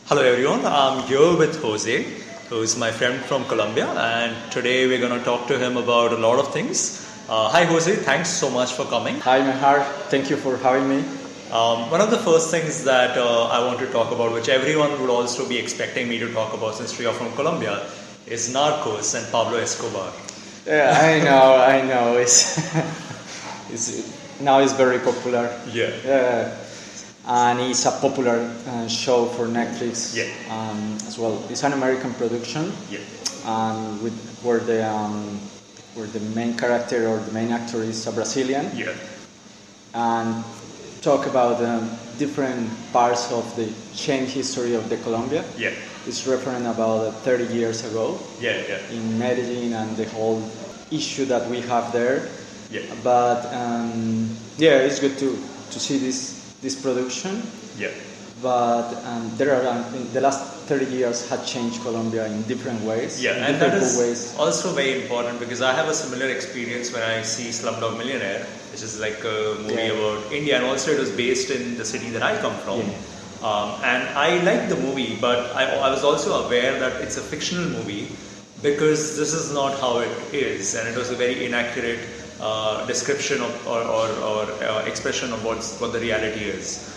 Hello everyone, I'm here with Jose, who is my friend from Colombia, and today we're going to talk to him about a lot of things. Hi Jose, thanks so much for coming. Hi Mehar, thank you for having me. One of the first things that I want to talk about, which everyone would also be expecting me to talk about since we are from Colombia, is Narcos and Pablo Escobar. Yeah, I know. Now it's very popular. Yeah. And it's a popular show for Netflix. Yeah. As well. It's an American production. Yeah. And where the main character or the main actor is a Brazilian. Yeah. And talk about different parts of the change history of the Colombia. Yeah. It's referring about 30 years ago. Yeah. In Medellin and the whole issue that we have there. Yeah. But it's good to see this production. Yeah. But there are in the last 30 years had changed Colombia in different ways. Yeah, and that is also very important because I have a similar experience when I see Slumdog Millionaire, which is like a movie about India, and also it was based in the city that I come from. Yeah. And I liked the movie, but I was also aware that it's a fictional movie because this is not how it is, and it was a very inaccurate description of or expression of what the reality is.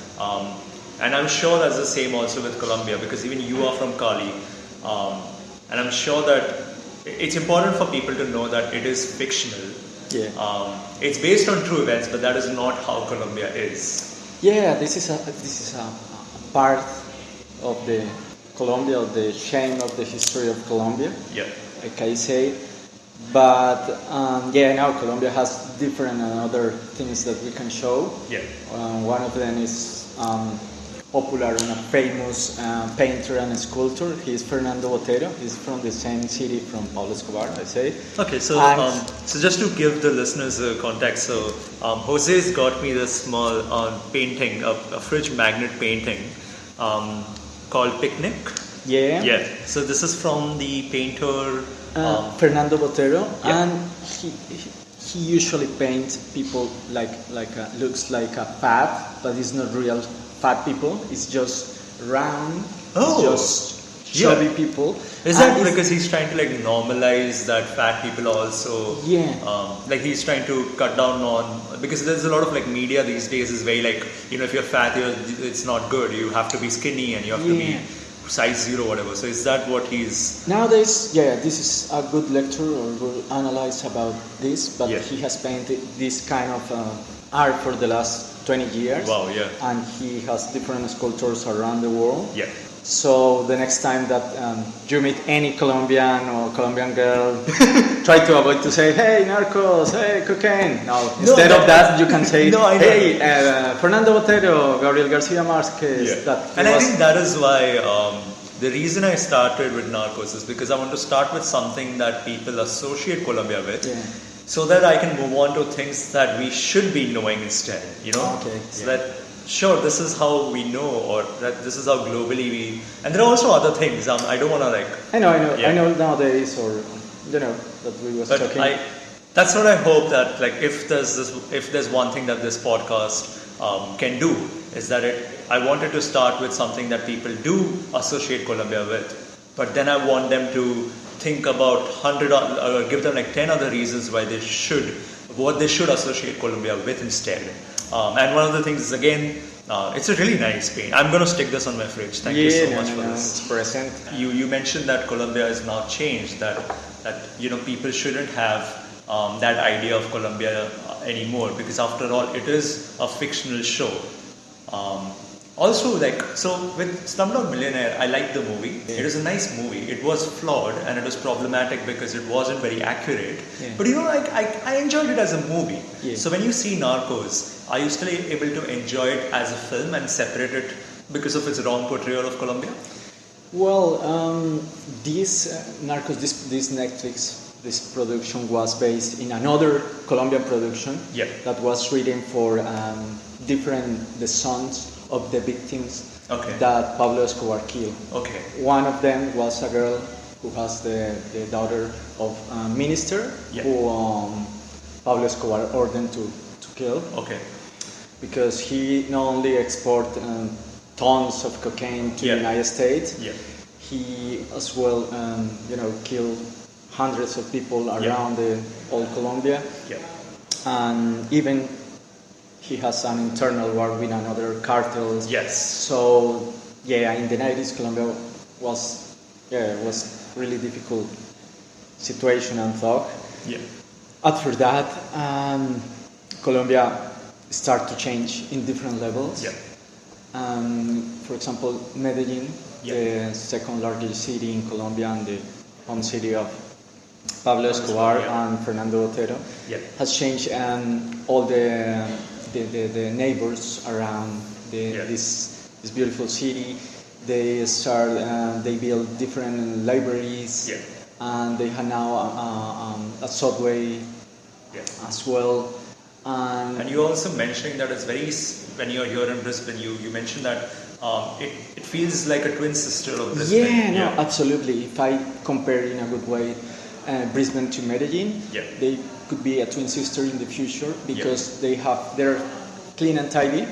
And I'm sure that's the same also with Colombia because even you are from Cali, and I'm sure that it's important for people to know that it is fictional. Yeah. It's based on true events, but that is not how Colombia is. Yeah, this is a part of the Colombia, of the shame of the history of Colombia. Yeah. Like I say. But now Colombia has different other things that we can show. Yeah. One of them is popular and a famous painter and sculptor. He is Fernando Botero. He's from the same city from Pablo Escobar, I say. Okay, so just to give the listeners a context, so Jose's got me this small painting, a fridge magnet painting called Picnic. Yeah. Yeah. So this is from the painter Fernando Botero, yeah. And he usually paints people like looks like a fat, but it's not real fat people. It's just round, just chubby people. Is that because he's trying to like normalize that fat people also? Yeah. Like he's trying to cut down on, because there's a lot of like media these days is very like, if you're fat, it's not good. You have to be skinny and you have to be size 0 whatever. So is that what he's... Nowadays, this is a good lecture or good analyze about this, but he has painted this kind of art for the last 20 years. Wow, yeah. And he has different sculptors around the world. Yeah. So the next time that you meet any Colombian or Colombian girl, try to avoid to say, hey, Narcos, hey, cocaine. No, instead of that, you can say, hey, Fernando Botero, Gabriel Garcia Marquez. Yeah. I think that is why the reason I started with Narcos is because I want to start with something that people associate Colombia with, so that I can move on to things that we should be knowing instead, Okay. So that... Sure, this is how we know, or that this is how globally we... And there are also other things. I don't want to like... I know nowadays, or, that we was talking... That's what I hope that, like, if there's one thing that this podcast can do, is that I wanted to start with something that people do associate Colombia with. But then I want them to think about 100, or give them like 10 other reasons why what they should associate Colombia with instead. And one of the things is, again, it's a really nice paint. I'm going to stick this on my fridge. Thank you so much for this. It's present. You mentioned that Colombia has now changed, that people shouldn't have that idea of Colombia anymore, because after all, it is a fictional show. Also, so with Slumdog Millionaire, I liked the movie. It was a nice movie. It was flawed and it was problematic because it wasn't very accurate. Yeah. But I enjoyed it as a movie. Yeah. So when you see Narcos, are you still able to enjoy it as a film and separate it because of its wrong portrayal of Colombia? Well, this Narcos, this Netflix, this production was based in another Colombian production that was written for the sons of the victims that Pablo Escobar killed. Okay. One of them was a girl who has the daughter of a minister who Pablo Escobar ordered to kill. Okay. Because he not only export tons of cocaine to the United States. Yeah. He as well, killed hundreds of people around the old Colombia. Yeah. And even he has an internal war with another cartels. Yes. So in the 90s, Colombia was really difficult situation and thought. Yeah. After that, Colombia started to change in different levels. Yeah. For example, Medellin, the second largest city in Colombia and the home city of Pablo Escobar and Fernando Botero, has changed all the neighbors around this beautiful city. They build different libraries, and they have now a subway as well. And you also mentioning that it's very, when you're here in Brisbane, you mentioned that it feels like a twin sister of Brisbane. Absolutely. If I compare in a good way Brisbane to Medellin, they could be a twin sister in the future because they're clean and tidy.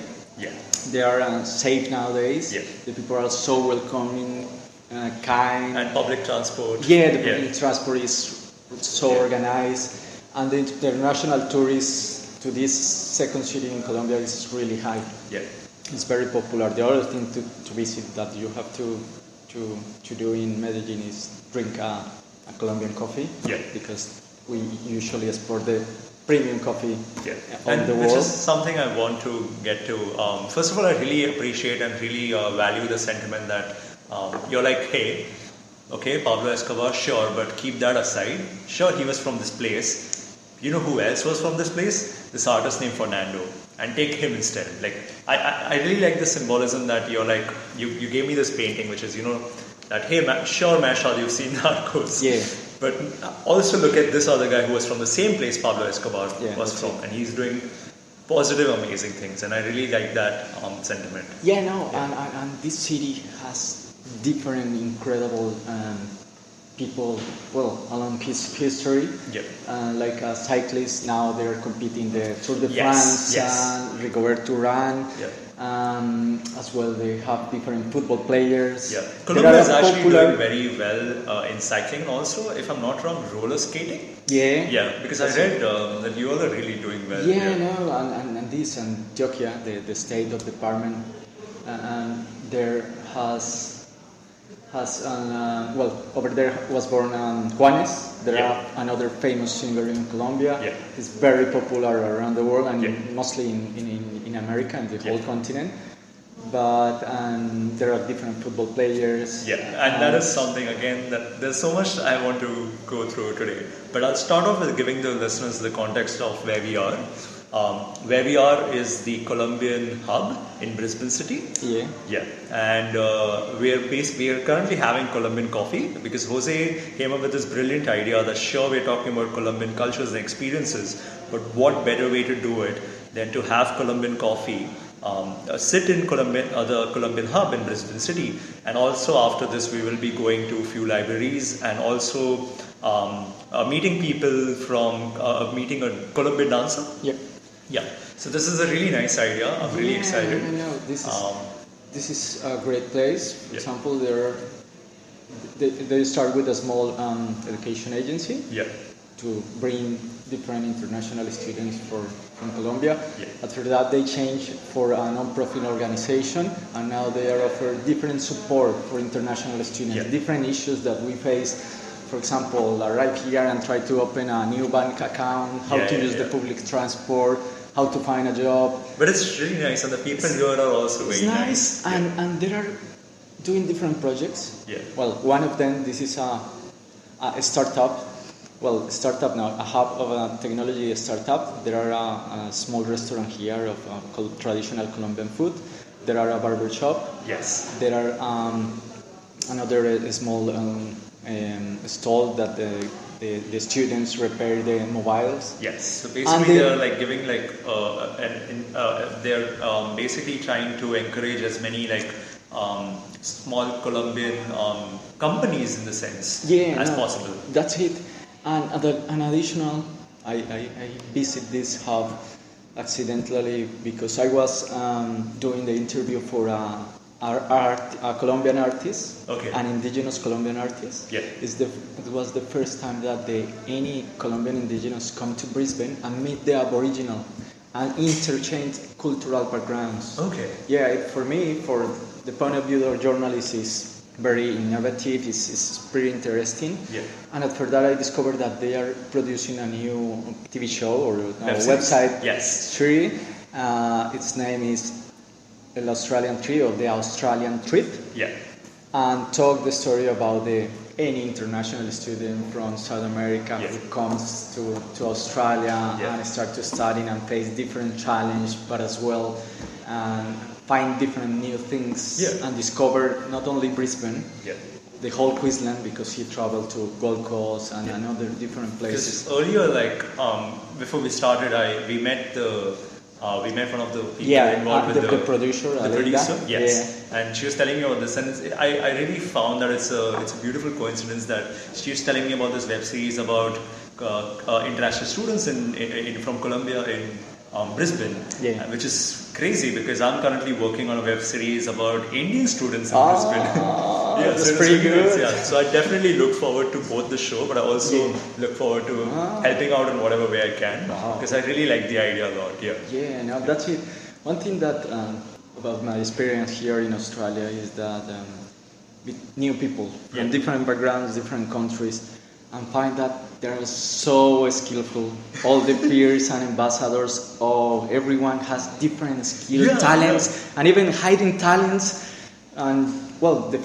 They are safe nowadays. The people are so welcoming, kind. And public transport. The public transport is so organized, and the international tourists to this second city in Colombia is really high. It's very popular. The other thing to visit that you have to do in Medellin is drink a Colombian coffee, because we usually export the premium coffee on the world. Which is something I want to get to. First of all, I really appreciate and really value the sentiment that you're like, hey, okay, Pablo Escobar, sure, but keep that aside. Sure, he was from this place. You know who else was from this place? This artist named Fernando. And take him instead. Like, I really like the symbolism that you're like, you gave me this painting, which is, that, hey, Mashal, you've seen Narcos. But also look at this other guy who was from the same place Pablo Escobar was from. And he's doing positive, amazing things. And I really like that sentiment. And this city has different incredible people, along his history. Like cyclists, now they're competing the Tour de France, Rigoberto Urán. As well, they have different football players. Colombia is actually doing very well in cycling also, if I'm not wrong, roller skating. Because I read that you all are really doing well. And this Antioquia, the state of department, there has over there was born Juanes. There are another famous singer in Colombia. He's very popular around the world and mostly in America and the whole continent. But there are different football players. And that is something, again, that there's so much I want to go through today. But I'll start off with giving the listeners the context of where we are. Where we are is the Colombian hub in Brisbane City. And we are currently having Colombian coffee because Jose came up with this brilliant idea that sure, we're talking about Colombian cultures and experiences, but what better way to do it than to have Colombian coffee, sit in the Colombian hub in Brisbane City. And also after this we will be going to a few libraries and also meeting people from meeting a Colombian dancer. So this is a really nice idea. I'm really excited. This is a great place. For example, they start with a small education agency to bring different international students from Colombia. After that, they changed for a non-profit organization, and now they are offering different support for international students, different issues that we face. For example, arrive here and try to open a new bank account, how to use the public transport, how to find a job. But it's really nice, and the people here are also very nice. And they are doing different projects. Well, one of them, this is a startup. Well, startup now, a hub of a technology startup. There are a small restaurant here of traditional Colombian food. There are a barber shop. There are another small stall that the students repair the mobiles. So basically they're like giving they're basically trying to encourage as many small Colombian companies in the sense as possible. That's it. And an additional, I visit this hub accidentally because I was doing the interview for a a Colombian artist, Okay. an indigenous Colombian artist. Yeah. It was the first time that any Colombian indigenous come to Brisbane and meet the Aboriginal and interchange cultural backgrounds. Okay. Yeah, for me, for the point of view of journalists, is very innovative. It's pretty interesting. Yeah. And after that, I discovered that they are producing a new TV show or website. Yes. Series. Its name is The Australian Trip, or The Australian Trip. Yeah. And talk the story about any international student from South America who comes to Australia and start to study and face different challenge, but as well find different new things and discover not only Brisbane, the whole Queensland, because he traveled to Gold Coast and other different places. Because earlier, before we started, we met one of the people involved with the producer. The producer, yes. Yeah. And she was telling me about this, and I really found that it's a beautiful coincidence that she was telling me about this web series about international students from Colombia in Brisbane, which is crazy because I'm currently working on a web series about Indian students in Brisbane. That's pretty good. Yeah. So I definitely look forward to both the show, but I also look forward to helping out in whatever way I can because I really like the idea a lot. Yeah, no, that's it. One thing that about my experience here in Australia is that with new people from different backgrounds, different countries, and find that they are so skillful. All the peers and ambassadors, everyone has different skills, talents, and even hiding talents. And well, the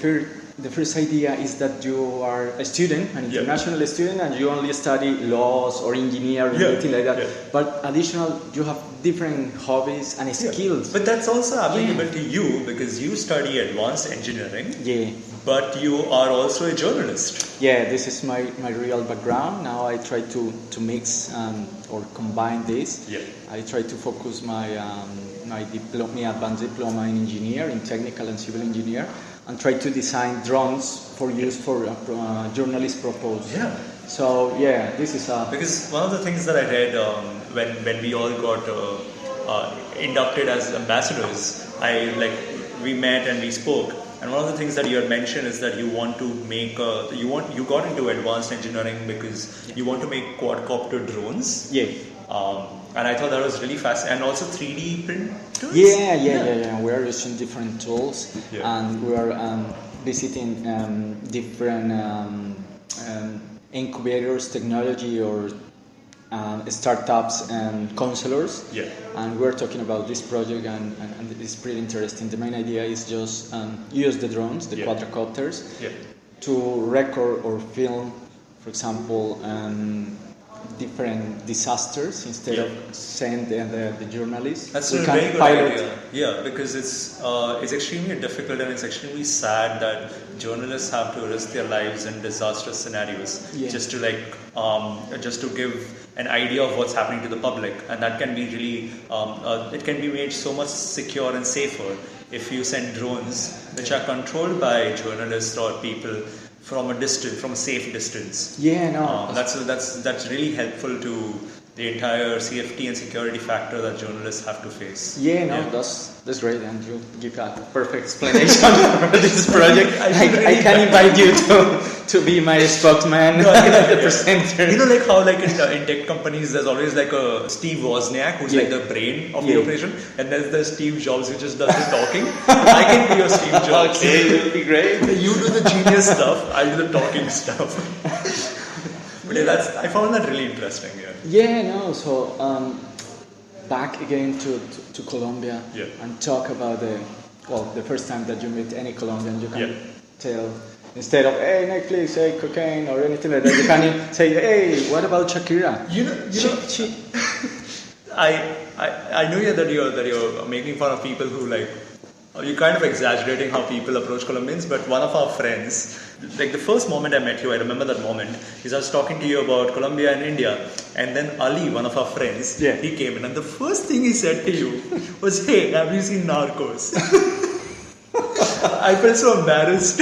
first idea is that you are a student, an international student, and you only study laws or engineering, anything like that. But additional, you have different hobbies and skills. But that's also applicable to you because you study advanced engineering. Yeah. But you are also a journalist. Yeah, this is my real background. Now I try to mix or combine this. Yeah. I try to focus my advanced diploma in technical and civil engineer, and try to design drones for use for journalist purpose. Yeah. So this is because one of the things that I read when we all got inducted as ambassadors, we met and we spoke. And one of the things that you had mentioned is that you want to make you got into advanced engineering because you want to make quadcopter drones. Yeah. And I thought that was really fascinating. And also 3D printers. Yeah. We are using different tools, and we are visiting different incubators, technology, or startups and counselors. Yeah. And we're talking about this project, and it's pretty interesting. The main idea is just use the drones, the quadcopters, to record or film, for example, different disasters instead of send the journalists. That's a very good idea. Yeah, because it's extremely difficult and it's extremely sad that journalists have to risk their lives in disastrous scenarios just to give an idea of what's happening to the public, and that can be really it can be made so much secure and safer if you send drones which are controlled by journalists or people from a safe distance. Yeah, no. That's really helpful to the entire CFT and security factor that journalists have to face. Yeah, no, that's great, and you give a perfect explanation for this project. I can invite you to be my spokesman, the presenter. You know, like how in tech companies there's always like a Steve Wozniak who's like the brain of the operation, and there's the Steve Jobs who just does the talking. I can be your Steve Jobs. Okay, it will be great. You do the genius stuff, I'll do the talking stuff. But I found that really interesting. So back again to Colombia and talk about the first time that you meet any Colombian, you can tell, instead of hey Netflix, hey cocaine or anything like that, you can say hey, what about Shakira? I know that you're making fun of people who you're kind of exaggerating how people approach Colombians, but one of our friends, the first moment I met you, I remember that moment, is I was talking to you about Colombia and India, and then Ali, one of our friends, he came in, and the first thing he said to you was, hey, have you seen Narcos? I felt so embarrassed.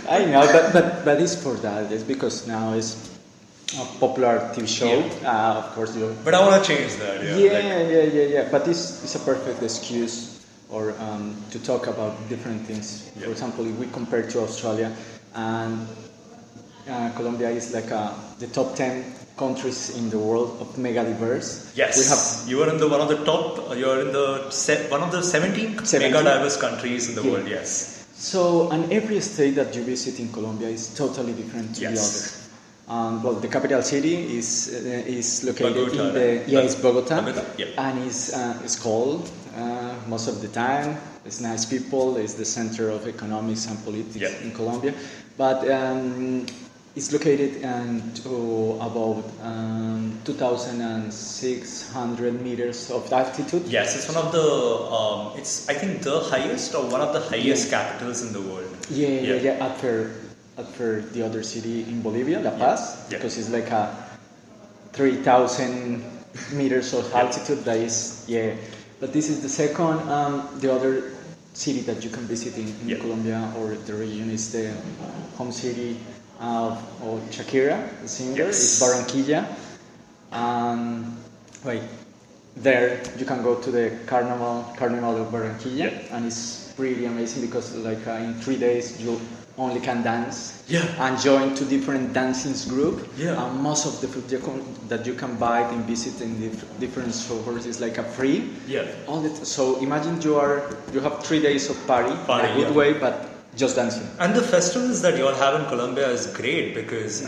I know, but it's for that. It's because now it's a popular TV show. Of course, but I want to change that. Yeah. But it's a perfect excuse or to talk about different things. For example, if we compare to Australia, and Colombia is like the top 10 countries in the world of mega diverse. Yes, you are in one of the top. You are in one of the 17 mega diverse countries in the world. Yes. So, and every state that you visit in Colombia is totally different to the others. Well, the capital city is located Bogota, it's Bogota, yep. And it's cold most of the time. It's nice people. It's the center of economics and politics in Colombia, but it's located to about 2,600 meters of altitude. Yes, it's one of the I think the highest or one of the highest capitals in the world. Yeah. After the other city in Bolivia, La Paz, because it's like 3,000 meters of altitude. That is, but this is the second. The other city that you can visit in Colombia or the region is the home city of Shakira, the singer. It's Barranquilla. There you can go to the Carnival of Barranquilla, and it's pretty amazing because like in 3 days you only can dance and join to different dancing group. And most of the food that you can buy and visit in different stores is like a free. So imagine you have 3 days of party in a good way, but just dancing. And the festivals that you all have in Colombia is great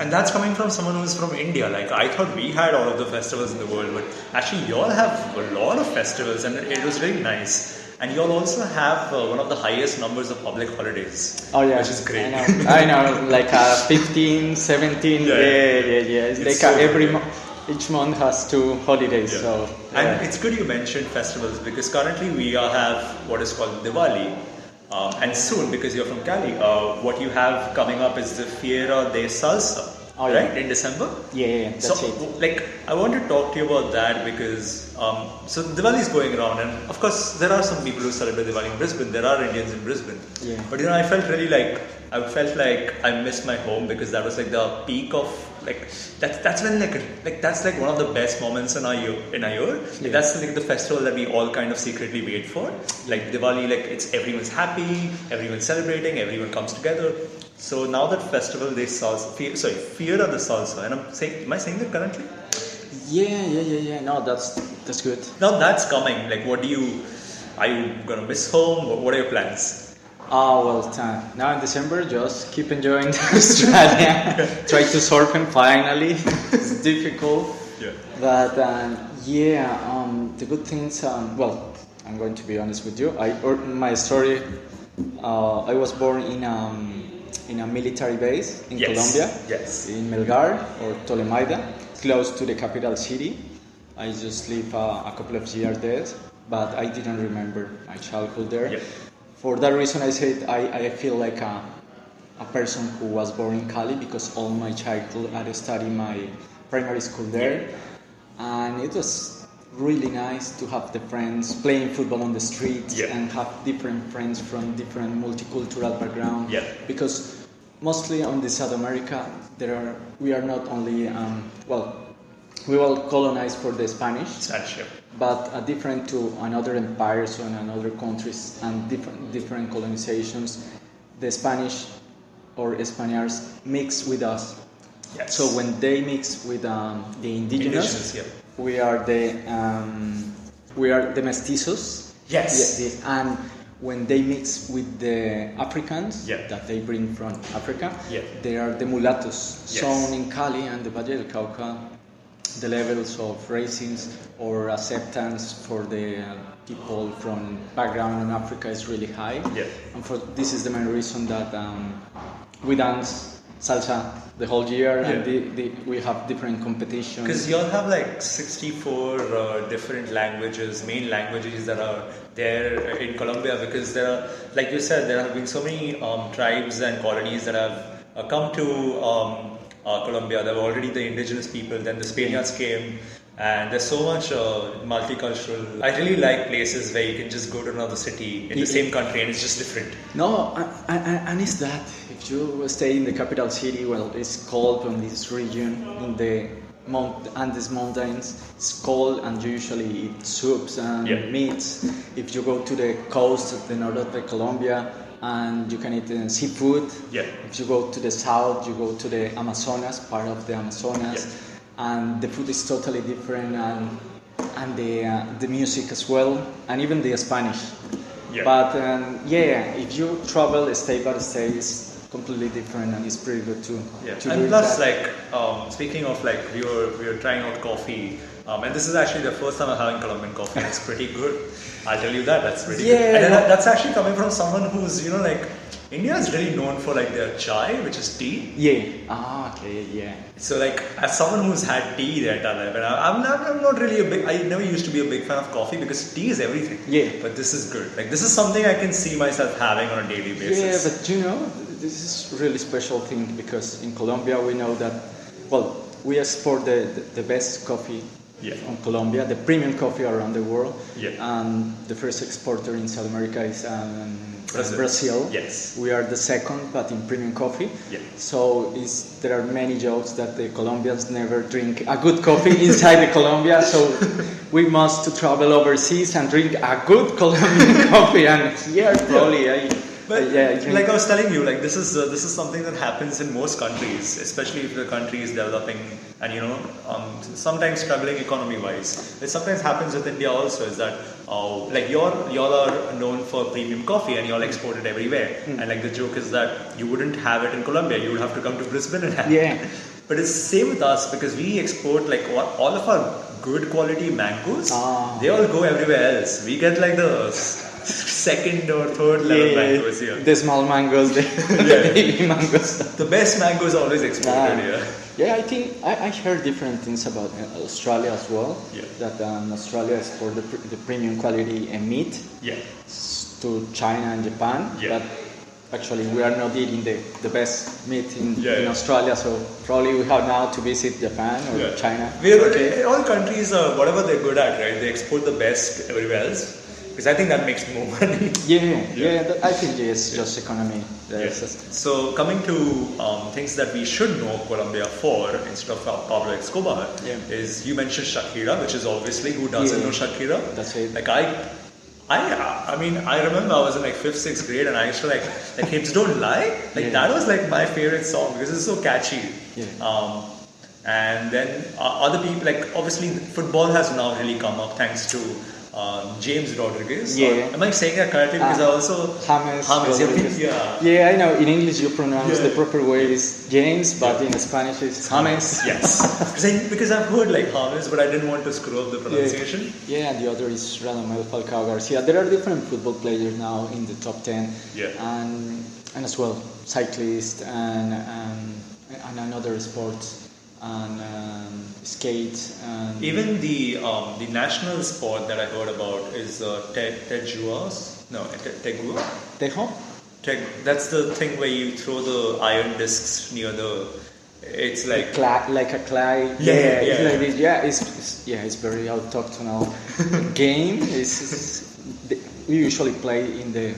and that's coming from someone who's from India. Like I thought we had all of the festivals in the world, but actually you all have a lot of festivals, and it was really nice. And you all also have one of the highest numbers of public holidays. Oh yeah, which is great. I know, like 15, 17. It's like so each month has 2 holidays. So and it's good you mentioned festivals, because currently we have what is called Diwali. And soon, because you're from Cali, what you have coming up is the Fiera de Salsa, right? In December? Yeah, that's it. Like, I want to talk to you about that because, so Diwali is going around, and of course, there are some people who celebrate Diwali in Brisbane. There are Indians in Brisbane. But I felt like I missed my home, because that was like the peak of that's when that's like one of the best moments in our year. That's like the festival that we all kind of secretly wait for. Like Diwali, like it's everyone's happy, everyone's celebrating, everyone comes together. So now that festival, Fiera de Salsa, and am I saying that correctly? Yeah. No, that's good. Now that's coming. Like, are you gonna miss home? What are your plans? Now in December, just keep enjoying Australia. Try to surf and finally. It's difficult. But the good things. I'm going to be honest with you. My story. I was born in a military base in Colombia. In Melgar or Tolemaida, close to the capital city. I just lived a couple of years there, but I didn't remember my childhood there. For that reason, I said I feel like a person who was born in Cali, because all my childhood I studied my primary school there, and it was really nice to have the friends playing football on the streets and have different friends from different multicultural background. Because mostly on the South America, we are not only we were colonized for the Spanish. But different to another empires and another countries and different colonizations, the Spanish or Spaniards mix with us. So when they mix with the indigenous, we are the mestizos. And when they mix with the Africans that they bring from Africa, they are the mulattoes. So in Cali and the Valle del Cauca, the levels of racism or acceptance for the people from background in Africa is really high. And this is the main reason that we dance salsa the whole year, and we have different competitions. Because you all have like 64 different main languages that are there in Colombia, because there are, like you said, there have been so many tribes and colonies that have come to Colombia. There were already the indigenous people, then the Spaniards came, and there's so much multicultural. I really like places where you can just go to another city in the same country and it's just different. No, and it's that if you stay in the capital city, it's cold in this region. In the Andes mountains. It's cold and you usually eat soups and meats. If you go to the coast, the north of the Colombia, and you can eat seafood. If you go to the south, you go to the Amazonas, part of the Amazonas, and the food is totally different, and the music as well, and even the Spanish. But if you travel state by state, it's completely different, and it's pretty good too. And plus, like speaking of like we were trying out coffee, and this is actually the first time I'm having Colombian coffee. And it's pretty good. I'll tell you that. That's pretty good. And that's actually coming from someone who's like India is really known for like their chai, which is tea. So like as someone who's had tea their entire life, and I'm not really I never used to be a big fan of coffee because tea is everything. But this is good. Like this is something I can see myself having on a daily basis. But this is really special thing because in Colombia we know that, we export the best coffee from Colombia, the premium coffee around the world. And the first exporter in South America is Brazil. We are the second, but in premium coffee. So there are many jokes that the Colombians never drink a good coffee inside the Colombia. So we must to travel overseas and drink a good Colombian coffee. And here probably like I was telling you, like this is something that happens in most countries, especially if the country is developing and sometimes struggling economy wise. It sometimes happens with India also. Is that like y'all are known for premium coffee and y'all export it everywhere. And like the joke is that you wouldn't have it in Colombia. You would have to come to Brisbane and have it. But it's the same with us because we export like all of our good quality mangoes. They all go everywhere else. We get like the second or third level mangoes here. The small mangoes, the baby mangoes. The best mangoes are always exported here. I think I heard different things about Australia as well. That Australia export the premium quality meat to China and Japan. But actually we are not eating the best meat in Australia, so probably we have now to visit Japan or China. All countries, whatever they're good at, right? They export the best everywhere else. Because I think that makes more money. I think it's just economy. So coming to things that we should know Colombia for instead of Pablo Escobar is you mentioned Shakira, which is obviously who doesn't know Shakira. That's it. Like I mean I remember I was in like 5th, 6th grade and I used to like Hips Don't Lie. Like that was like my favorite song because it's so catchy. And then other people like obviously football has now really come up thanks to James Rodriguez. Am I saying that correctly? Because I also James. I know in English you pronounce the proper way is James, but in Spanish it's James. Because I've heard like James, but I didn't want to screw up the pronunciation. And the other is Radamel Falcao Garcia. There are different football players now in the top 10, and as well cyclists and another sports. And skate and even the national sport that I heard about is Tegua. That's the thing where you throw the iron discs near the. It's like like a clay. It's like this. It's very autochthonal game. We usually play in the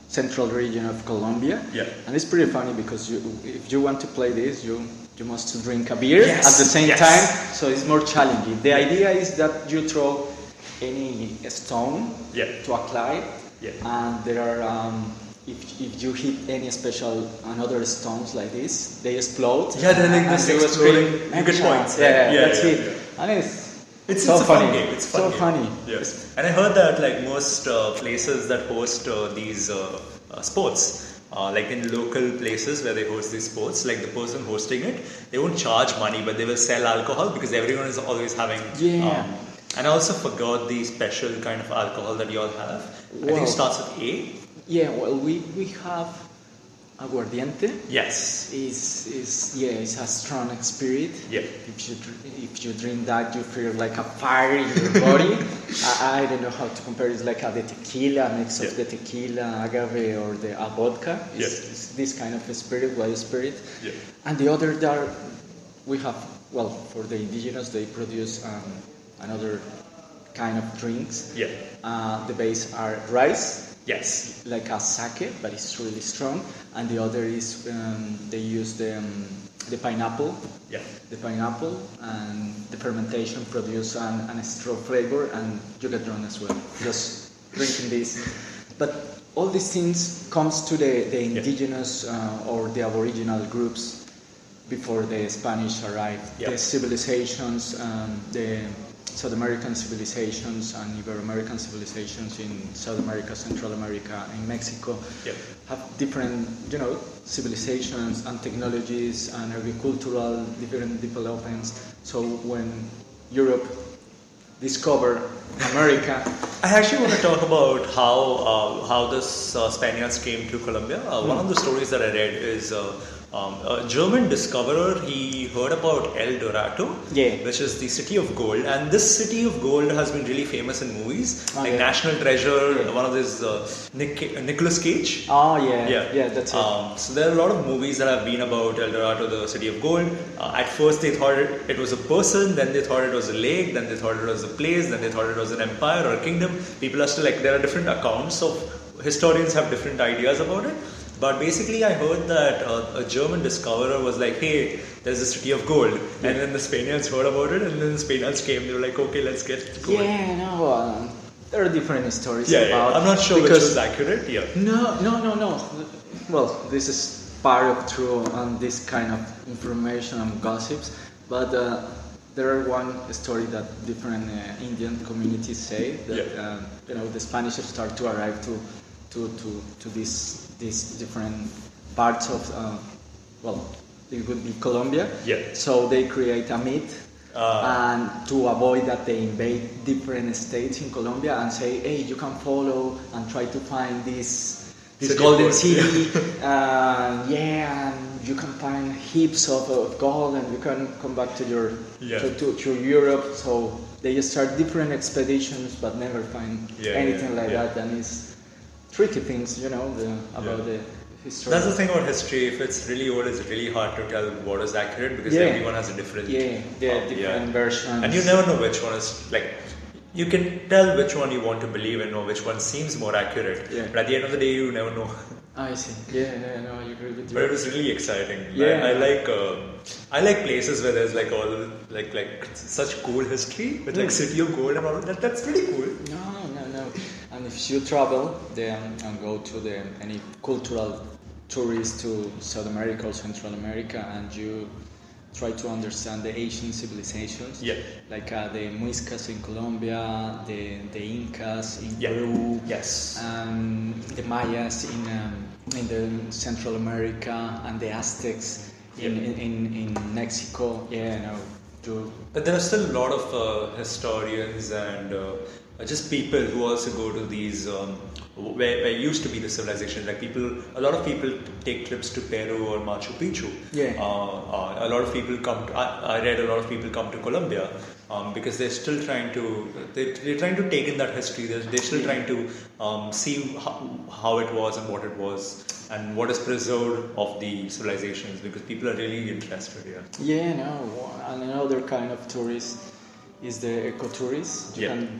central region of Colombia, and it's pretty funny because if you want to play this, you must drink a beer at the same time, so it's more challenging. The idea is that you throw any stone to a clay, and there are if you hit any special another stones like this, they explode. They're like this exploding. You get points. That's it. And it's so funny. It's funny. Yes. And I heard that like most places that host these sports, like in local places where they host these sports, like the person hosting it, they won't charge money, but they will sell alcohol because everyone is always having. And I also forgot the special kind of alcohol that you all have. I think it starts with A. We have aguardiente. Yes. It's a strong spirit. If you drink that, you feel like a fire in your body. I don't know how to compare. It's like the tequila, mix of the tequila, agave, or the vodka. It's this kind of spirit, wild spirit. And the other that we have, for the indigenous, they produce another kind of drinks. The base are rice. Yes. Like a sake, but it's really strong. And the other is they use the pineapple. Yeah. The pineapple and the fermentation produce an straw flavor, and you get drunk as well. Just drinking this. But all these things comes to the indigenous or the aboriginal groups before the Spanish arrived. The civilizations, the South American civilizations and Ibero-American civilizations in South America, Central America, and Mexico have different, civilizations and technologies and agricultural different developments. So when Europe discovered America, I actually want to talk about how the Spaniards came to Colombia. One of the stories that I read is a German discoverer. He heard about El Dorado, which is the city of gold, and this city of gold has been really famous in movies, like National Treasure. One of these Nicolas Cage. That's it. So there are a lot of movies that have been about El Dorado, the city of gold. At first they thought it was a person, then they thought it was a lake, then they thought it was a place, then they thought it was an empire or a kingdom. People are still there are different accounts of, historians have different ideas about it. But basically, I heard that a German discoverer was like, hey, there's a city of gold. And then the Spaniards heard about it, and then the Spaniards came. They were like, okay, let's get gold. There are different stories about. I'm not sure which was accurate. No. Well, this is part of true and this kind of information and gossips. But there are one story that different Indian communities say that the Spanish start to arrive to these different parts of it would be Colombia. So they create a myth and to avoid that they invade different states in Colombia and say, hey, you can follow and try to find this golden city and you can find heaps of gold and you can come back to your to Europe. So they just start different expeditions but never find anything like that, and it's tricky things, about the history. That's the thing about history. If it's really old, it's really hard to tell what is accurate because everyone has a different different versions, and you never know which one is you can tell which one you want to believe in or which one seems more accurate. But at the end of the day, you never know. I see. I agree with you. But it was really exciting. I like places where there's all such cool history with city of gold and all that. That's pretty cool. No. And if you travel then and go to any cultural tourist to South America or Central America, and you try to understand the Asian civilizations, like the Muiscas in Colombia, the Incas in Peru, the Mayas in the Central America, and the Aztecs in Mexico. But there are still a lot of historians and just people who also go to these where used to be the civilization. A lot of people take trips to Peru or Machu Picchu. A lot of people come. I read a lot of people come to Colombia because they're still trying to. They're trying to take in that history. They're still trying to see how it was and what it was and what is preserved of the civilizations, because people are really interested here. And another kind of tourist is the ecotourist. You can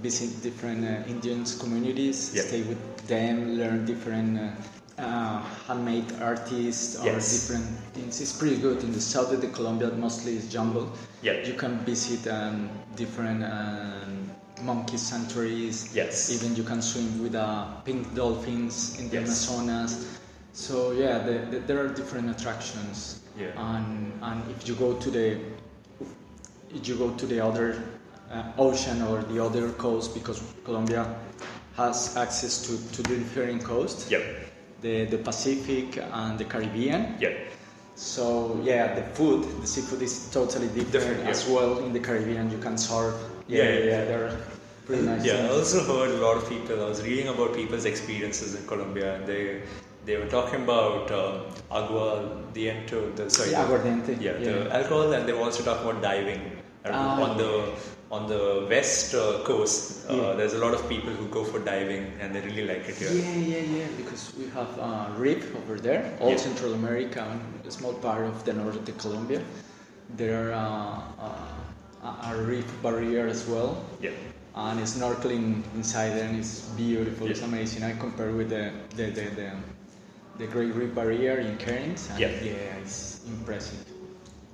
visit different Indian communities, stay with them, learn different handmade artists or different things. It's pretty good. In the south of the Colombia, mostly is jungle. You can visit different monkey sanctuaries. Even you can swim with pink dolphins in the Amazonas. So there are different attractions. And if you go to the other ocean or the other coast, because Colombia has access to the different coasts, the Pacific and the Caribbean. So the seafood is totally different as well. In the Caribbean, you can surf. They're pretty nice. I also heard a lot of people. I was reading about people's experiences in Colombia, and they were talking about aguardiente, the alcohol, and they were also talking about diving. On the west coast, there's a lot of people who go for diving, and they really like it here. Because we have a reef over there, all Central America, and a small part of the north of the Colombia. There are a reef barrier as well. and snorkeling inside there, and it's beautiful. It's amazing. I compare with the Great Reef Barrier in Cairns, and it's impressive.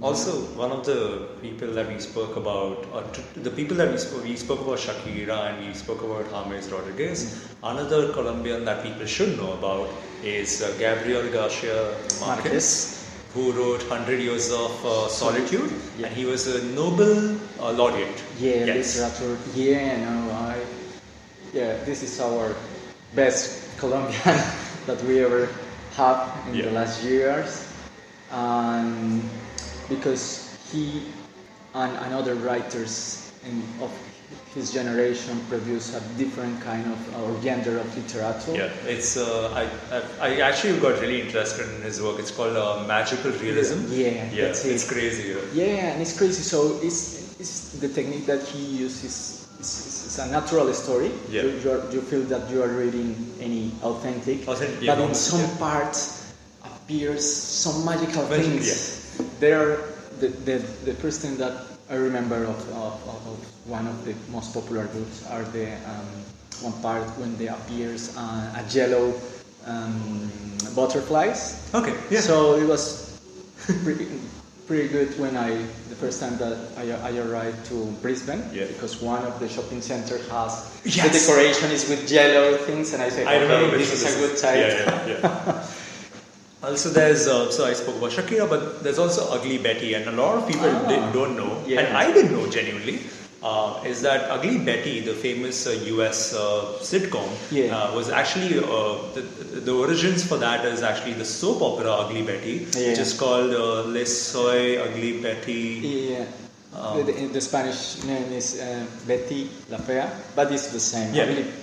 Also, one of the people that we spoke about, the people that we spoke about Shakira and we spoke about James Rodriguez. Another Colombian that people should know about is Gabriel Garcia Marquez, who wrote 100 Years of Solitude, and he was a Nobel laureate. Literature. This is our best Colombian that we ever have in the last years, and because he and other writers of his generation produce a different kind of or gender of literature. Yeah, it's I actually got really interested in his work. It's called magical realism. It's crazy. And it's crazy. So it's the technique that he uses. It's a natural story. You feel that you are reading any authentic, but in some parts appears some magical things. There are the first thing that I remember of one of the most popular books are the one part when there appears a yellow butterflies. So it was pretty good when the first time that I arrived to Brisbane, because one of the shopping centers has the decoration is with yellow things, and I said, this is a good site. Also, there's so I spoke about Shakira, but there's also Ugly Betty, and a lot of people don't know, and I didn't know genuinely, is that Ugly Betty, the famous US sitcom, was actually the origins for that is actually the soap opera Ugly Betty, which is called Les Soy Ugly Betty. The Spanish name is Betty La Fea, but it's the same.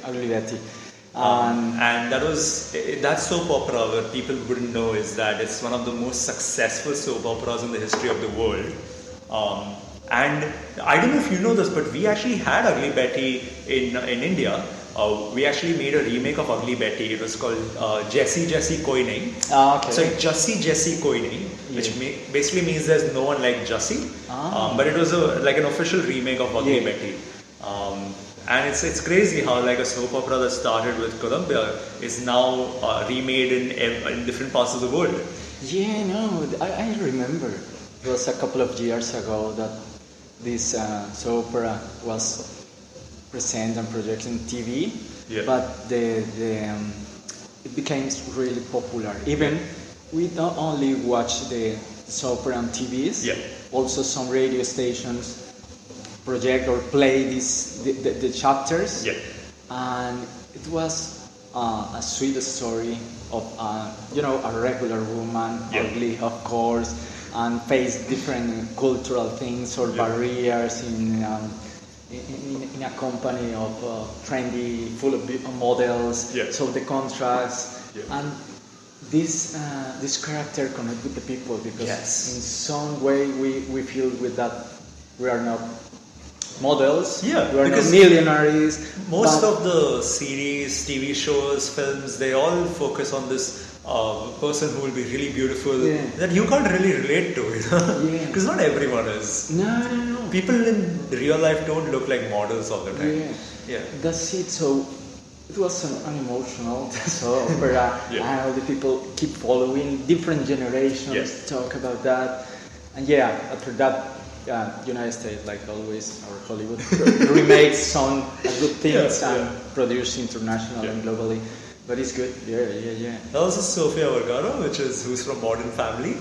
Ugly Betty. And that soap opera, what people wouldn't know is that it's one of the most successful soap operas in the history of the world. And I don't know if you know this, but we actually had Ugly Betty in India. We actually made a remake of Ugly Betty. It was called Jessie Koi Nahi. So Jessie Koi Nahi, which basically means there's no one like Jessie. But it was like an official remake of Ugly Betty. And it's crazy how like a soap opera that started with Colombia is now remade in different parts of the world. I remember it was a couple of years ago that this soap opera was present and projected on TV, but it became really popular. Even we not only watch the soap opera on TVs, also some radio stations project or play the chapters, and it was a sweet story of a regular woman, ugly of course, and face different cultural things or barriers in a company of trendy, full of models. So the contrast and this character connect with the people because in some way we feel with that we are not models. We are not millionaires. Most of the series, TV shows, films, they all focus on this person who will be really beautiful that you can't really relate to, because not everyone is. No. People in real life don't look like models all the time. That's it. So it was an emotional opera, and all the people keep following. Different generations talk about that, and after that. United States, like always, or Hollywood, remakes some good things and produce internationally and globally. But it's good. Also Sofia Vergara, who's from Modern Family.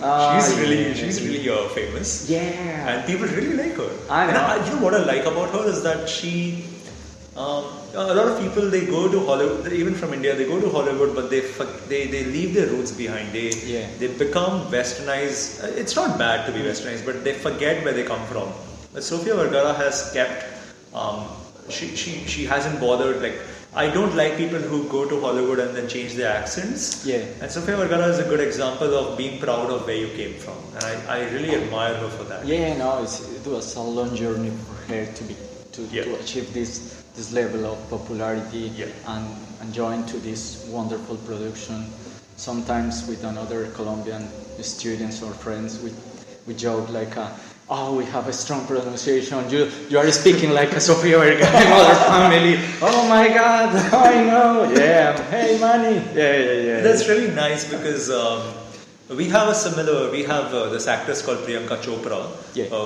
She's really famous. And people really like her. I know. You know what I like about her is that she. A lot of people they go to Hollywood, even from India, they go to Hollywood, but they leave their roots behind. They become westernized. It's not bad to be westernized, but they forget where they come from. But Sofia Vergara has kept. She hasn't bothered. Like I don't like people who go to Hollywood and then change their accents. And Sofia Vergara is a good example of being proud of where you came from, and I really admire her for that. It was a long journey for her to achieve this level of popularity and join to this wonderful production. Sometimes with another Colombian students or friends, we joke like, oh, we have a strong pronunciation. You are speaking like a Sofia Vergara mother family. Oh my God, I know. Yeah, hey, Manny. Yeah. That's really nice because we have this actress called Priyanka Chopra,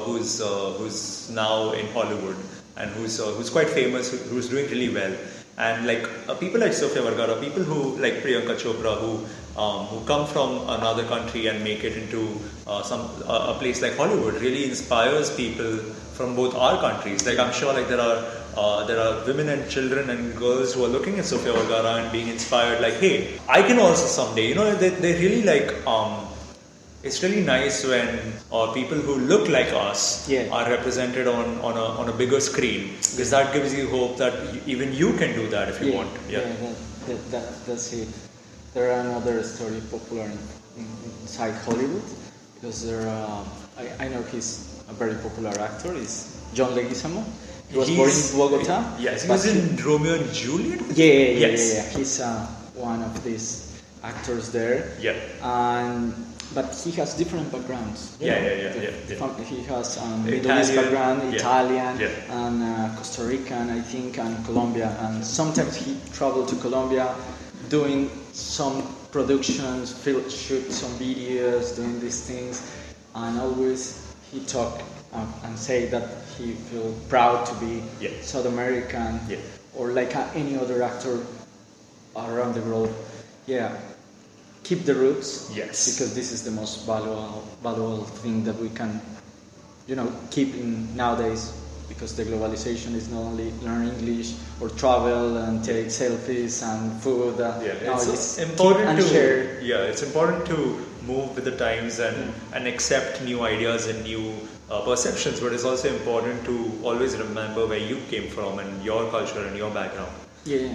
who's now in Hollywood and who's quite famous, who's doing really well. And like people like Sofia Vergara, people who like Priyanka Chopra, who come from another country and make it into a place like Hollywood, really inspires people from both our countries. Like I'm sure like there are women and children and girls who are looking at Sofia Vergara and being inspired. Like, hey, I can also someday. You know, they really like. It's really nice when people who look like us are represented on a bigger screen, because that gives you hope that even you can do that if you want. That's it. There are another story popular inside Hollywood, because I know he's a very popular actor. He's John Leguizamo. He was born in Bogota. Yes, he was in Romeo and Juliet. Yeah. He's one of these actors there. Yeah. But he has different backgrounds. He has Middle East background, Italian, and Costa Rican, I think, and Colombia. And sometimes he traveled to Colombia, doing some productions, shoot some videos, doing these things, and always he talk and say that he feel proud to be South American or like any other actor around the world. Yeah. Keep the roots, because this is the most valuable thing that we can, keep in nowadays. Because the globalization is not only learn English or travel and take selfies and food. It's important to share. Yeah, it's important to move with the times and accept new ideas and new perceptions. But it's also important to always remember where you came from and your culture and your background. Yeah,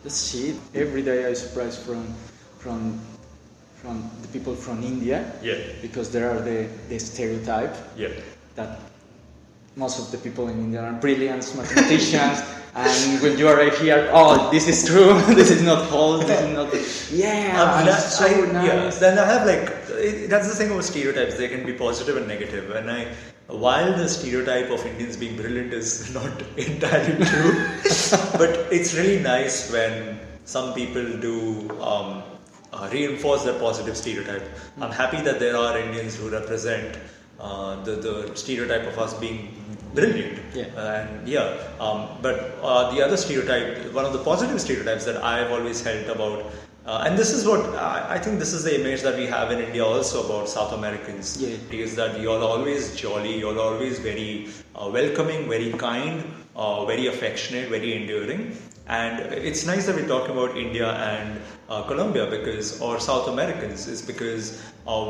that's it. Every day I surprised from the people from India, because there are the stereotype that most of the people in India are brilliant mathematicians, and when you are here, oh, this is true, this is not false, this is not. Nice. Then I have that's the thing about stereotypes. They can be positive and negative. And while the stereotype of Indians being brilliant is not entirely true, but it's really nice when some people do. Reinforce that positive stereotype. I'm happy that there are Indians who represent the stereotype of us being brilliant. But the other stereotype, one of the positive stereotypes that I've always held about, and this is what I think this is the image that we have in India also about South Americans, is that you're always jolly, you're always very welcoming, very kind, very affectionate, very enduring. And it's nice that we're talking about India and Colombia or South Americans, is because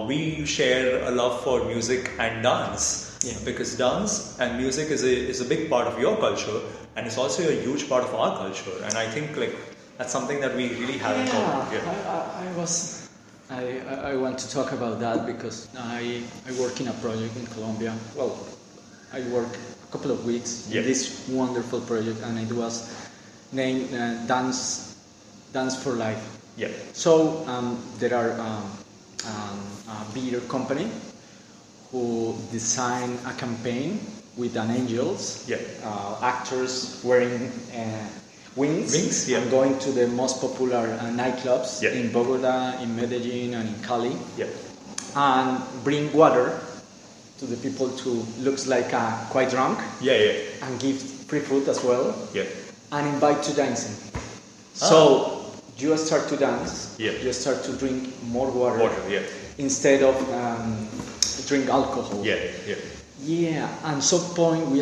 we share a love for music and dance. Because dance and music is a big part of your culture, and it's also a huge part of our culture. And I think that's something that we really have in common. I want to talk about that because I work in a project in Colombia. Well, I work a couple of weeks in this wonderful project, and it was named Dance for Life. So there are a beer company who designed a campaign with an angels, actors wearing wings and going to the most popular nightclubs in Bogota, in Medellin, and in Cali, and bring water to the people who looks like quite drunk, and give free food as well. And invite to dancing. So you start to dance, you start to drink more water instead of drink alcohol. And some point we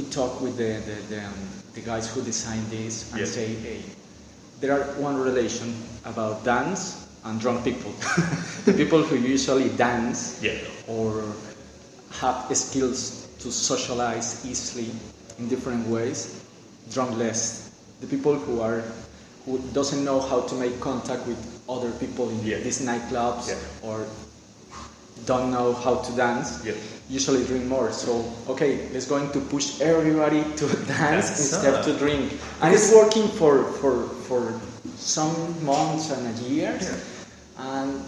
talk with the guys who designed this and say, hey, there are one relation about dance and drunk people. The people who usually dance or have skills to socialize easily in different ways, drunk less. The people who doesn't know how to make contact with other people in these nightclubs or don't know how to dance usually drink more. So let's going to push everybody to dance instead to drink, and it's working for some months and years. And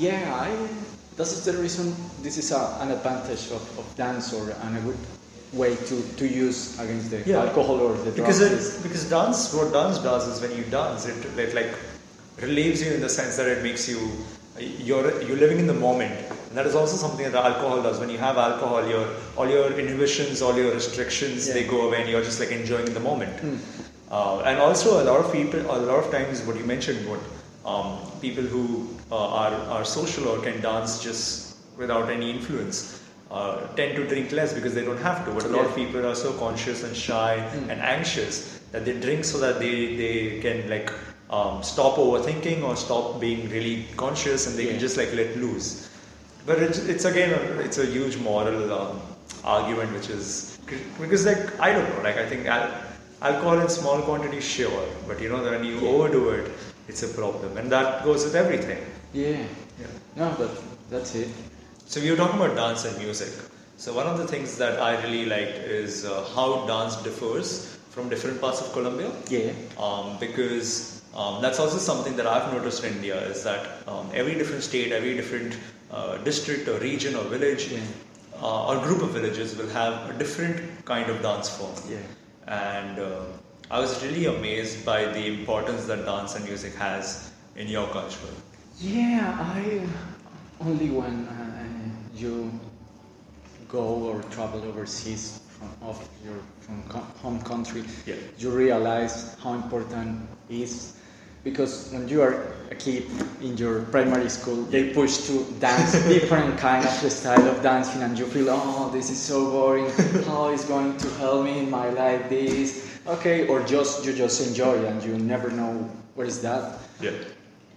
That's the reason this is an advantage of dance, or a good way to use against the alcohol or the drugs. Because dance, what dance does is when you dance, it like relieves you in the sense that it makes you, you're living in the moment. And that is also something that alcohol does. When you have alcohol, all your inhibitions, all your restrictions, they go away, and you're just like enjoying the moment. And also a lot of times, what you mentioned, people who are social or can dance just without any influence tend to drink less because they don't have to. But a lot of people are so conscious and shy and anxious that they drink so that they can like stop overthinking or stop being really conscious, and they can just like let loose. But it's a huge moral argument, which is because like I don't know, like I think alcohol in small quantities, sure, but you know that when you overdo it, it's a problem, and that goes with everything. No, but that's it. So we were talking about dance and music. So one of the things that I really liked is how dance differs from different parts of Colombia. Because that's also something that I've noticed in India, is that every different state, every different district or region or village or group of villages will have a different kind of dance form. And I was really amazed by the importance that dance and music has in your culture. I only when you go or travel overseas from home country, you realize how important it is. Because when you are a kid in your primary school, they push to dance different kind of style of dancing, and you feel, oh, this is so boring. How is going to help me in my life? This, okay, or you just enjoy and you never know what is that.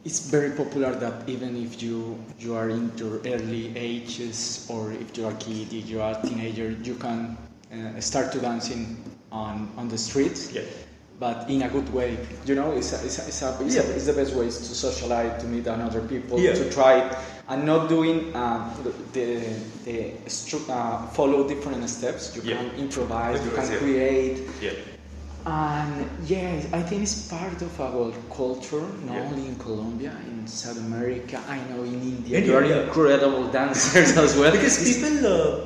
It's very popular that even if you are in your early ages, or if you are a kid, if you are a teenager, you can start to dancing on the streets. But in a good way, you know, it's the best way to socialize, to meet other people, to try, and not doing follow different steps. You can improvise, you can create. And I think it's part of our culture, not only in Colombia, in South America. I know in India you are incredible dancers as well. Because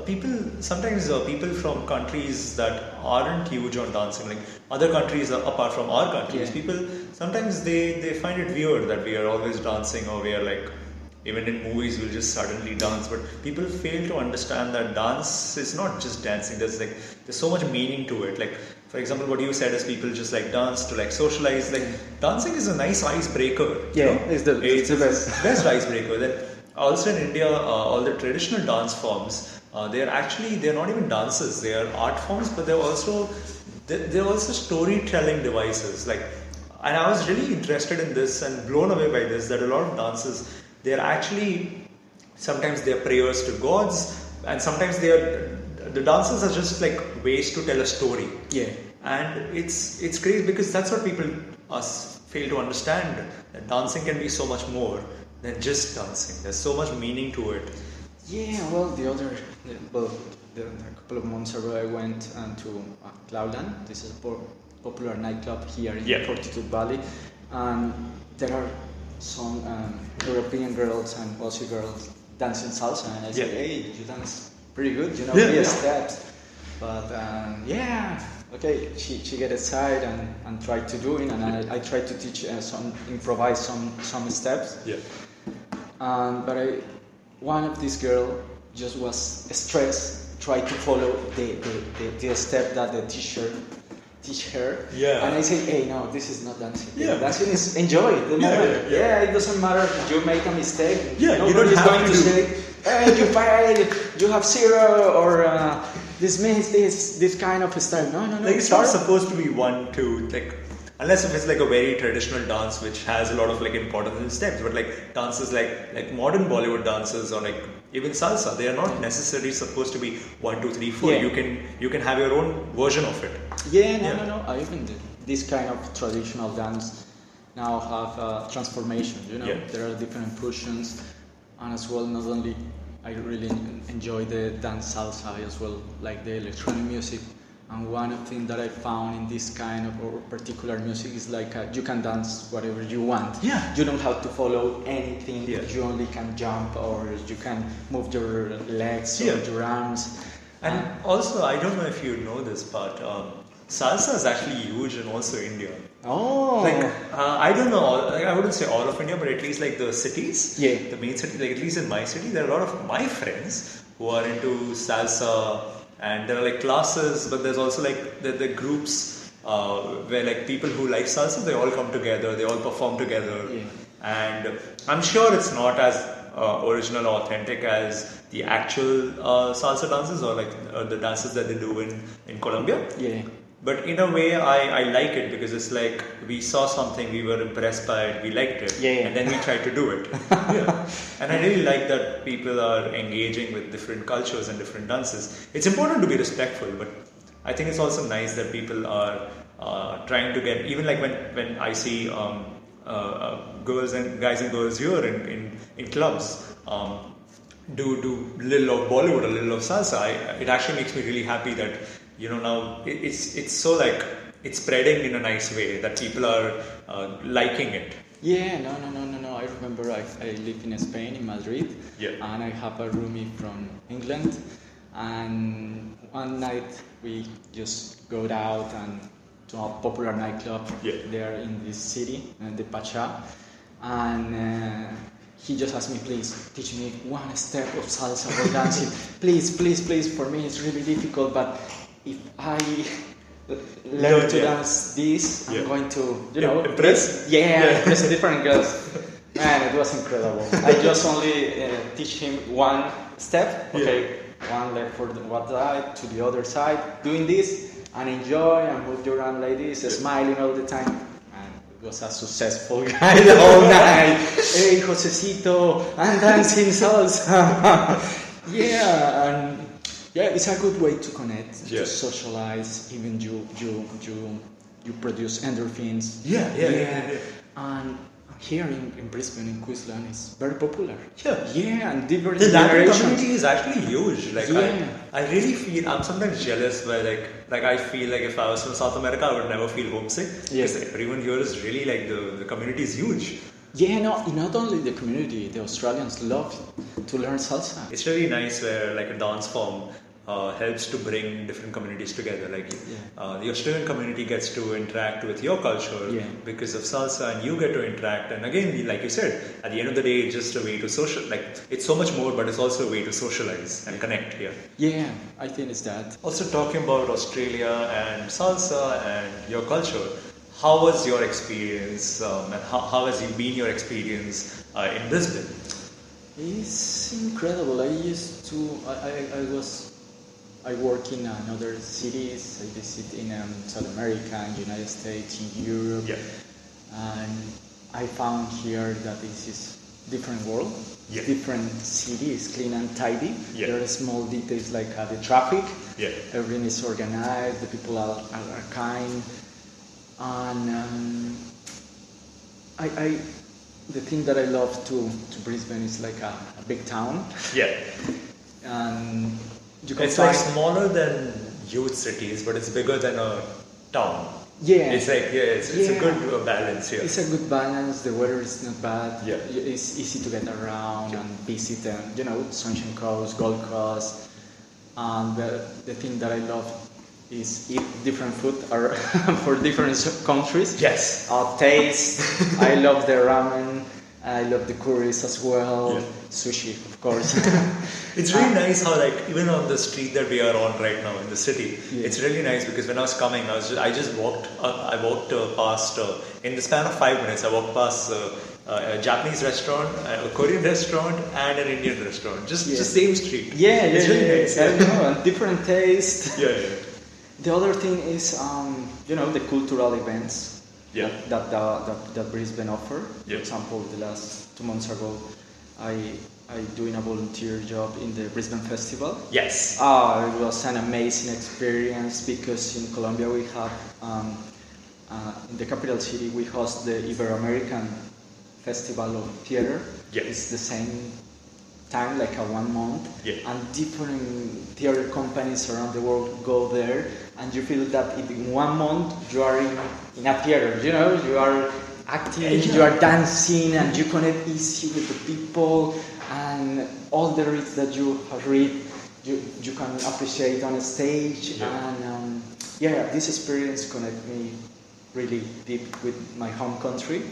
people sometimes people from countries that aren't huge on dancing, like other countries apart from our countries, people sometimes they find it weird that we are always dancing, or we are like, even in movies we'll just suddenly dance. But people fail to understand that dance is not just dancing. There's so much meaning to it. Like, for example, what you said is people just like dance to like socialize. Like, dancing is a nice icebreaker. It's the best icebreaker. Then also in India, all the traditional dance forms, they're not even dances. They are art forms, but they're also storytelling devices. Like, and I was really interested in this and blown away by this, that a lot of dances, they're actually, sometimes they're prayers to gods, and sometimes the dances are just like ways to tell a story. And it's great, because that's what people fail to understand, that dancing can be so much more than just dancing. There's so much meaning to it. A couple of months ago I went to Cloudland. This is a popular nightclub here in Fortitude Valley, and there are some European girls and Aussie girls dancing salsa, and I said, hey, you dance pretty good, you know, steps. But okay, she get aside and tried to do it, and I tried to teach improvise some steps. But one of these girl just was stressed, tried to follow the step that the teacher teach her. And I say, hey, no, this is not dancing. Dancing is enjoy the moment. It doesn't matter if you make a mistake. Nobody is going to say, hey, you failed, you have 0, or dismiss this kind of style. No. Like, it's not supposed to be 1, 2, like, unless if it's like a very traditional dance which has a lot of like important steps. But like dances like modern Bollywood dances, or like even salsa, they are not necessarily supposed to be 1, 2, 3, 4. You can have your own version of it. No. I even did. This kind of traditional dance now have transformation. You know, there are different fusions, and as well, not only I really enjoy the dance salsa, as well like the electronic music. And one of the things that I found in this kind of or particular music is like you can dance whatever you want. Yeah. You don't have to follow anything. Yeah. You only can jump or you can move your legs or your arms. And also, I don't know if you know this, but salsa is actually huge in also India. Oh. Like, I don't know, I wouldn't say all of India, but at least like the cities, Yeah. the main cities, like at least in my city, there are a lot of my friends who are into salsa, and there are like classes, but there's also like the groups where like people who like salsa, they all come together, they all perform together. Yeah. And I'm sure it's not as original or authentic as the actual salsa dances or like the dances that they do in Colombia. Yeah. But in a way, I like it because it's like we saw something, we were impressed by it, we liked it, and then we tried to do it. And I really like that people are engaging with different cultures and different dances. It's important to be respectful, but I think it's also nice that people are trying to get, even like when I see girls and guys and girls here in clubs do little of Bollywood, a little of salsa, it actually makes me really happy that now it's so like it's spreading in a nice way that people are liking it. Yeah, no. I remember I live in Spain, in Madrid, and I have a roomie from England, and one night we just go out and to a popular nightclub there in this city, the Pacha, and he just asked me, please teach me one step of salsa or dancing, please. For me it's really difficult, but if I learn to dance this, I'm going to, impress. Impress different girls. Man, it was incredible. I just only teach him one step. Okay, one leg for one side to the other side, doing this and enjoy and move your arm like this, smiling all the time. Man, it was a successful guy the whole night. Hey, Josecito, I'm dancing salsa. Yeah, it's a good way to connect, to socialize. Even you produce endorphins. And here in Brisbane, in Queensland, it's very popular. And different the Latin generations. community is actually huge. Like I really feel I'm sometimes jealous where like I feel like if I was from South America, I would never feel homesick because everyone here is really like the community is huge. Not only the community, the Australians love to learn salsa. It's really nice where like a dance form helps to bring different communities together. Like the Australian community gets to interact with your culture because of salsa, and you get to interact. And again, like you said, at the end of the day, it's just a way to social. Like it's so much more, but it's also a way to socialize and connect here. Yeah, I think it's that. Also, talking about Australia and salsa and your culture, how was your experience, and how has been your experience in Brisbane? It's incredible. I work in other cities. I visit in South America, in United States, in Europe, and I found here that this is different world, different cities, clean and tidy. There are small details like the traffic. Everything is organized. The people are kind, and the thing that I love to Brisbane is like a big town. And it's like smaller than huge cities, but it's bigger than a town. It's like it's a good balance here. It's a good balance. The weather is not bad. It's easy to get around and visit them. Sunshine Coast, Gold Coast, and the thing that I love is eat different food for different countries. Taste. I love the ramen. I love the curries as well. Sushi, of course. It's really nice how like even on the street that we are on right now in the city, it's really nice because when I was coming, I just walked. I walked past in the span of 5 minutes. I walked past a Japanese restaurant, a Korean restaurant, and an Indian restaurant. Just the same street. It's really nice. I know, different taste. The other thing is the cultural events. That Brisbane offer. For example, the last 2 months ago, I doing a volunteer job in the Brisbane Festival. It was an amazing experience because in Colombia we have in the capital city we host the Ibero-American Festival of Theater. It's the same time, like a 1 month, and different theater companies around the world go there, and you feel that in 1 month you are in a theater, you know, you are acting, you are dancing, and you connect easy with the people, and all the reads that you have read, you can appreciate on a stage, and this experience connect me really deep with my home country.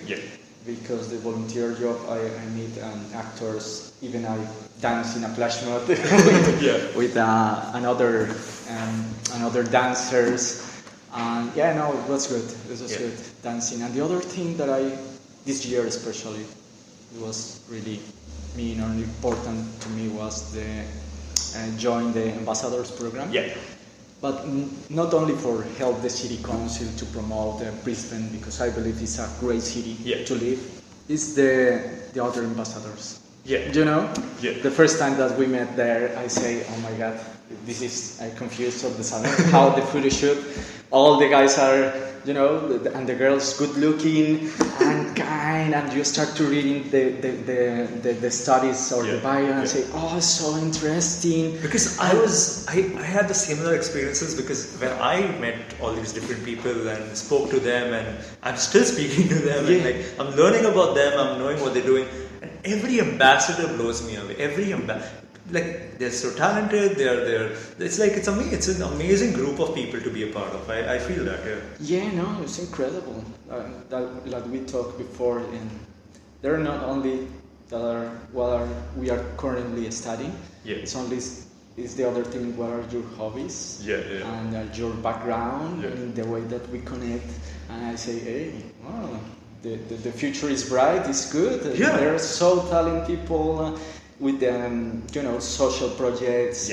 Because the volunteer job, I meet actors, even I dance in a flash mob with another dancers, and it was good. It was good dancing. And the other thing that this year especially, it was really important to me was the join the ambassadors program. But not only for help the city council to promote Brisbane, because I believe it's a great city to live, it's the other ambassadors. You know? The first time that we met there, I say, oh my God, this is confused of the summer, how the photo shoot. All the guys are, and the girls good looking and kind, and you start to reading the studies or the bio and say, oh, so interesting. Because I had the similar experiences, because when I met all these different people and spoke to them, and I'm still speaking to them, and like I'm learning about them, I'm knowing what they're doing, and every ambassador blows me away. Like they're so talented, it's an amazing group of people to be a part of. I feel that. It's incredible. Like we talked before, and they're not only that are what we are currently studying. It's the other thing. What are your hobbies? And your background and the way that we connect. And I say, hey, wow, the future is bright. It's good. There are so talented people. With social projects,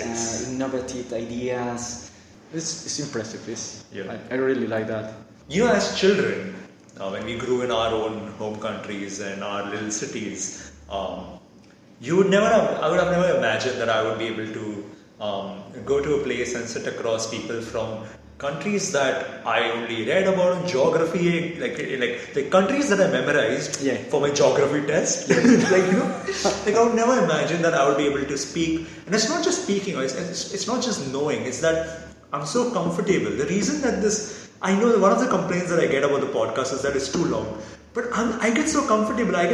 innovative ideas. It's impressive. I really like that. As children, when we grew in our own home countries and our little cities, I would have never imagined that I would be able to go to a place and sit across people from countries that I only read about in geography, like countries that I memorized for my geography test. I would never imagine that I would be able to speak. And it's not just speaking, it's not just knowing, it's that I'm so comfortable. The reason that I know that one of the complaints that I get about the podcast is that it's too long. But I get so comfortable, I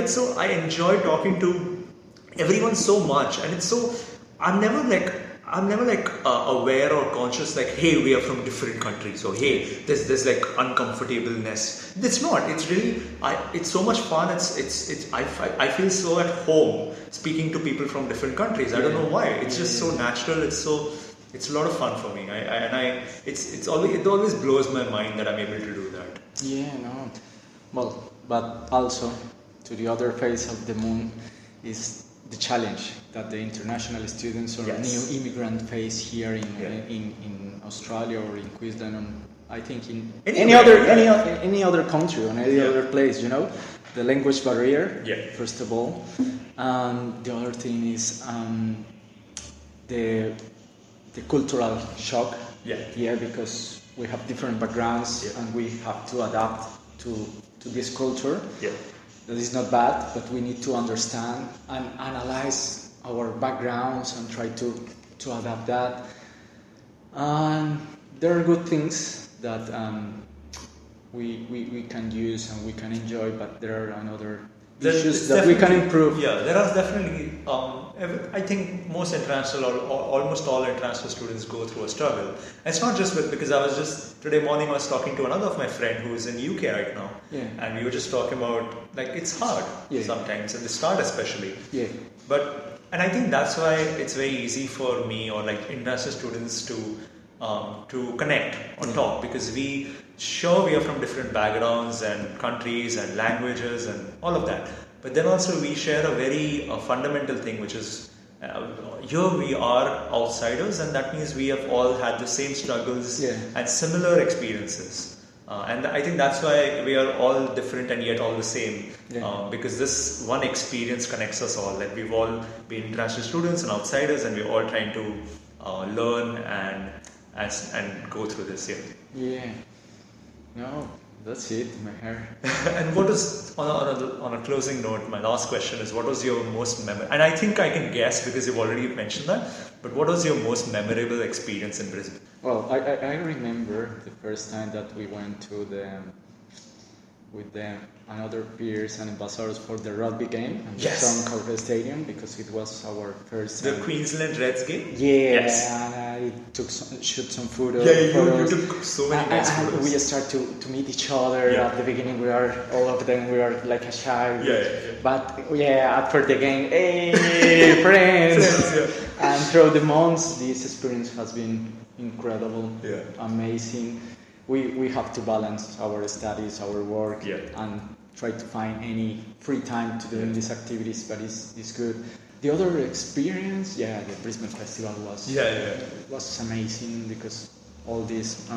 enjoy talking to everyone so much, and I'm never aware or conscious like, hey, we are from different countries, or hey, there's like uncomfortableness. It's not. It's really, it's so much fun. I feel so at home speaking to people from different countries. I don't know why. It's just so natural. It's a lot of fun for me. It always blows my mind that I'm able to do that. Well, but also to the other face of the moon is the challenge that the international students or new immigrant face here in Australia or in Queensland, I think in any other country or any other place, the language barrier, first of all. The other thing is the cultural shock, because we have different backgrounds and we have to adapt to this culture. That is not bad, but we need to understand and analyze our backgrounds and try to adapt that. And there are good things that we can use and we can enjoy, but there are another issues that we can improve. There are definitely. I think most international or almost all international students go through a struggle. And it's not just because today morning I was talking to another of my friend who is in UK right now, and we were just talking about like it's hard sometimes at the start especially. And I think that's why it's very easy for me or like international students to connect or talk, because we are from different backgrounds and countries and languages and all of that. But then also we share a very fundamental thing, which is here we are outsiders, and that means we have all had the same struggles and similar experiences. And I think that's why we are all different and yet all the same, because this one experience connects us all. Like we've all been international students and outsiders, and we're all trying to learn and go through this. That's it, my hair. And what was, on a closing note, my last question is, what was your most memorable, and I think I can guess because you've already mentioned that, but what was your most memorable experience in Brisbane? Well, I remember the first time that we went to with another peers and ambassadors for the rugby game at the Suncorp Stadium, because it was our first. The Queensland Reds game. Yeah, and I shoot some photos. Yeah, you took so many nice photos. And we start to meet each other. At the beginning, all of them we were like a shy. But after the game, hey friends. And through the months, this experience has been incredible, amazing. We have to balance our studies, our work, and try to find any free time to doing these activities, but it's good. The other experience, the Brisbane Festival was amazing, because all this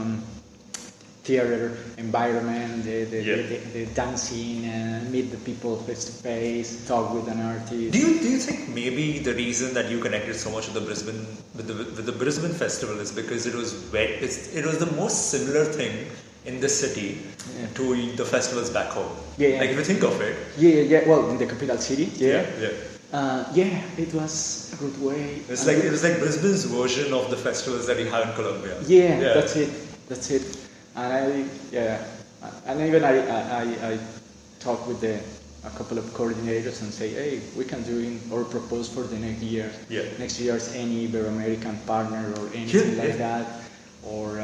theater environment, the dancing, and meet the people face to face, talk with an artist. Do you think maybe the reason that you connected so much with the Brisbane Festival is because it was the most similar thing in the city to the festivals back home? Like if you think of it. Well, in the capital city. It was a good way. It was like Brisbane's version of the festivals that we have in Colombia. That's it. And I talk with a couple of coordinators and say, hey, we can do or propose for the next year. Next year's any Ibero-American partner or anything like that, or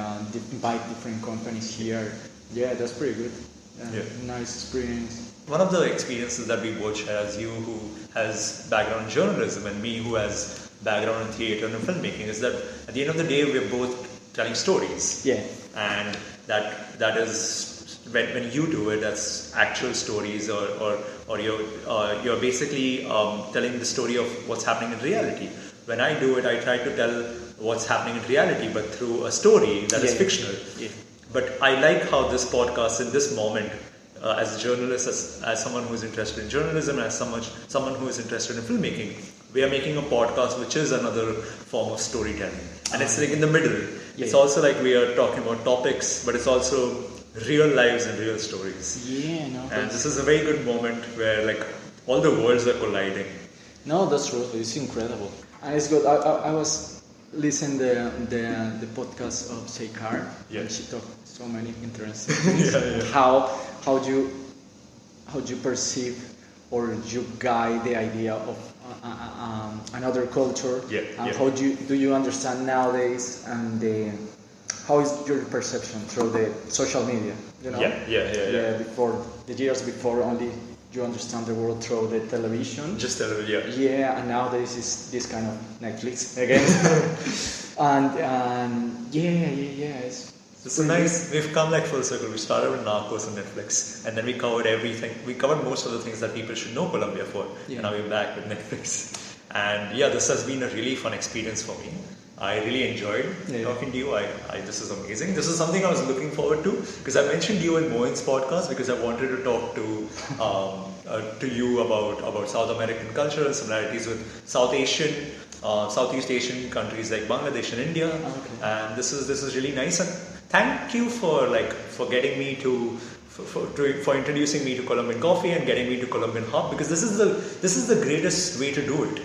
invite different companies here. That's pretty good. Nice experience. One of the experiences that we both share, as you who has background in journalism and me who has background in theatre and filmmaking, is that at the end of the day we're both telling stories. And that is when you do it, that's actual stories, or you're basically telling the story of what's happening in reality. When I do it, I try to tell what's happening in reality, but through a story that is fictional. But I like how this podcast in this moment, as a journalist, as someone who is interested in journalism, as someone who is interested in filmmaking, we are making a podcast which is another form of storytelling, and it's like in the middle. It's also like we are talking about topics, but it's also real lives and real stories. And this is a very good moment where like all the worlds are colliding. No, that's true. It's incredible, and it's good. I was listening the podcast of Seikar, and she talked so many interesting things. How do you perceive or you guide the idea of another culture, and how do you understand nowadays, and how is your perception through the social media? Before the years before, only you understand the world through the television. Just television. And nowadays is this kind of Netflix again. It's nice. We've come like full circle. We started with Narcos and Netflix, and then we covered everything. We covered most of the things that people should know Colombia for. And now we're back with Netflix. And this has been a really fun experience for me. I really enjoyed talking to you. This is amazing. This is something I was looking forward to, because I mentioned you in Moin's podcast because I wanted to talk to you about South American culture and similarities with Southeast Asian countries like Bangladesh and India. And this is really nice. And thank you for getting me for introducing me to Colombian coffee and getting me to Colombian hop, because this is the greatest way to do it.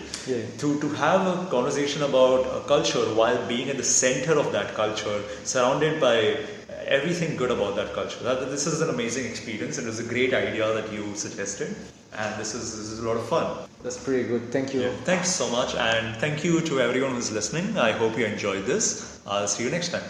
To have a conversation about a culture while being at the center of that culture, surrounded by everything good about that culture. This is an amazing experience, and it was a great idea that you suggested, and this is a lot of fun. That's pretty good. Thank you. Thanks so much, and thank you to everyone who's listening. I hope you enjoyed this. I'll see you next time.